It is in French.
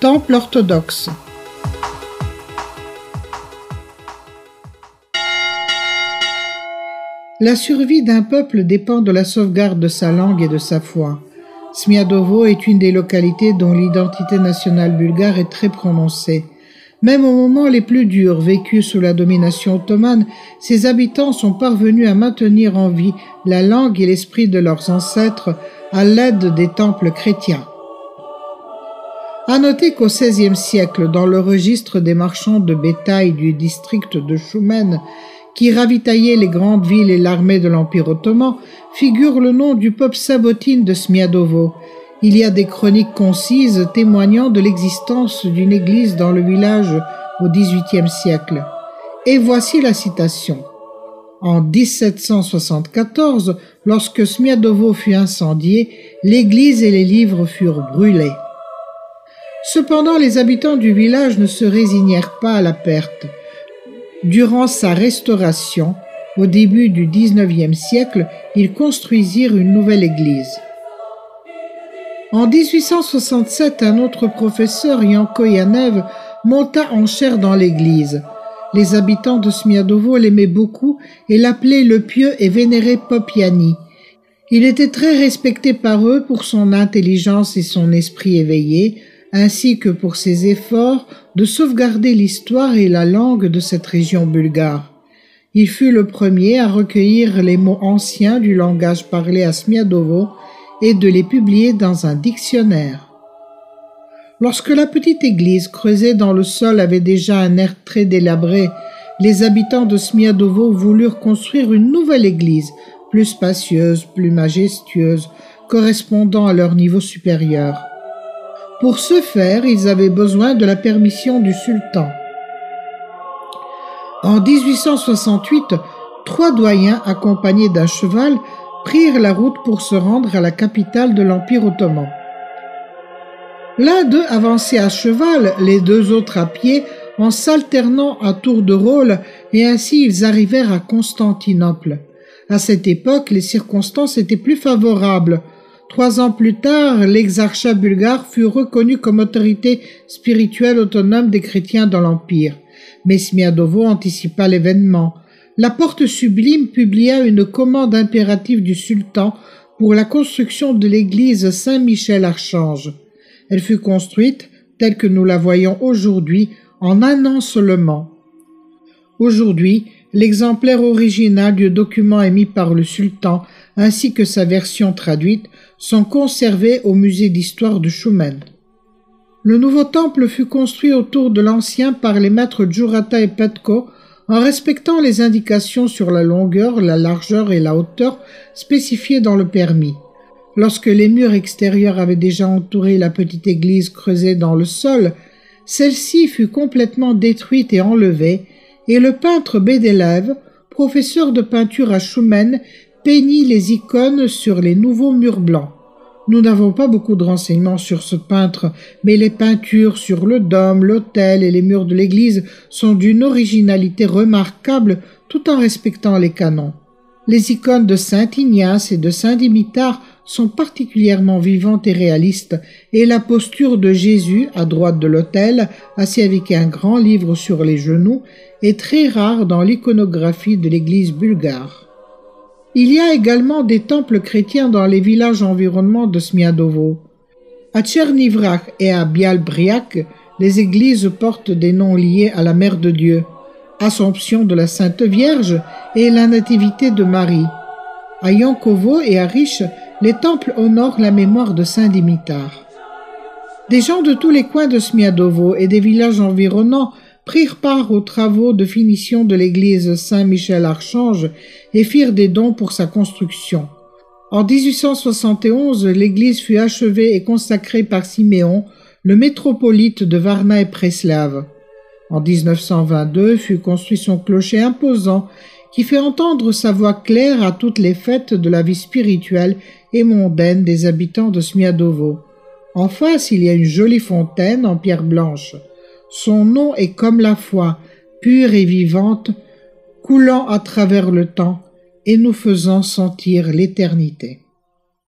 Temple orthodoxe. La survie d'un peuple dépend de la sauvegarde de sa langue et de sa foi. Smiadovo est une des localités dont l'identité nationale bulgare est très prononcée. Même aux moments les plus durs vécus sous la domination ottomane, ses habitants sont parvenus à maintenir en vie la langue et l'esprit de leurs ancêtres à l'aide des temples chrétiens. À noter qu'au XVIe siècle, dans le registre des marchands de bétail du district de Choumen, qui ravitaillait les grandes villes et l'armée de l'Empire ottoman, figure le nom du peuple sabotine de Smiadovo. Il y a des chroniques concises témoignant de l'existence d'une église dans le village au XVIIIe siècle. Et voici la citation. En 1774, lorsque Smiadovo fut incendié, l'église et les livres furent brûlés. Cependant, les habitants du village ne se résignèrent pas à la perte. Durant sa restauration, au début du XIXe siècle, ils construisirent une nouvelle église. En 1867, un autre professeur, Yanko Yanev, monta en chaire dans l'église. Les habitants de Smiadovo l'aimaient beaucoup et l'appelaient le pieux et vénéré Pope Yanni. Il était très respecté par eux pour son intelligence et son esprit éveillé, ainsi que pour ses efforts de sauvegarder l'histoire et la langue de cette région bulgare. Il fut le premier à recueillir les mots anciens du langage parlé à Smiadovo et de les publier dans un dictionnaire. Lorsque la petite église creusée dans le sol avait déjà un air très délabré, les habitants de Smiadovo voulurent construire une nouvelle église, plus spacieuse, plus majestueuse, correspondant à leur niveau supérieur. Pour ce faire, ils avaient besoin de la permission du sultan. En 1868, 3 doyens accompagnés d'un cheval prirent la route pour se rendre à la capitale de l'Empire ottoman. L'un d'eux avançait à cheval, les 2 autres à pied, en s'alternant à tour de rôle, et ainsi ils arrivèrent à Constantinople. À cette époque, les circonstances étaient plus favorables. 3 ans plus tard, l'exarchat bulgare fut reconnu comme autorité spirituelle autonome des chrétiens dans l'Empire. Mais Smiadovo anticipa l'événement. La Porte Sublime publia une commande impérative du sultan pour la construction de l'église Saint-Michel-Archange. Elle fut construite, telle que nous la voyons aujourd'hui, en 1 an seulement. Aujourd'hui, l'exemplaire original du document émis par le sultan ainsi que sa version traduite sont conservés au musée d'histoire de Choumen. Le nouveau temple fut construit autour de l'ancien par les maîtres Djurata et Petko en respectant les indications sur la longueur, la largeur et la hauteur spécifiées dans le permis. Lorsque les murs extérieurs avaient déjà entouré la petite église creusée dans le sol, celle-ci fut complètement détruite et enlevée, et le peintre Bedelev, professeur de peinture à Choumen, peignit les icônes sur les nouveaux murs blancs. Nous n'avons pas beaucoup de renseignements sur ce peintre, mais les peintures sur le dôme, l'autel et les murs de l'église sont d'une originalité remarquable tout en respectant les canons. Les icônes de Saint Ignace et de Saint Dimitar sont particulièrement vivantes et réalistes, et la posture de Jésus, à droite de l'autel, assis avec un grand livre sur les genoux, est très rare dans l'iconographie de l'église bulgare. Il y a également des temples chrétiens dans les villages environnants de Smiadovo. À Tchernivrach et à Bialbriak, les églises portent des noms liés à la Mère de Dieu, Assomption de la Sainte Vierge et la Nativité de Marie. À Yankovo et à Rich, les temples honorent la mémoire de Saint Dimitar. Des gens de tous les coins de Smiadovo et des villages environnants prirent part aux travaux de finition de l'église Saint-Michel-Archange et firent des dons pour sa construction. En 1871, l'église fut achevée et consacrée par Siméon, le métropolite de Varna et Preslav. En 1922 fut construit son clocher imposant qui fait entendre sa voix claire à toutes les fêtes de la vie spirituelle et mondaine des habitants de Smiadovo. En face, il y a une jolie fontaine en pierre blanche. Son nom est comme la foi, pure et vivante, coulant à travers le temps et nous faisant sentir l'éternité.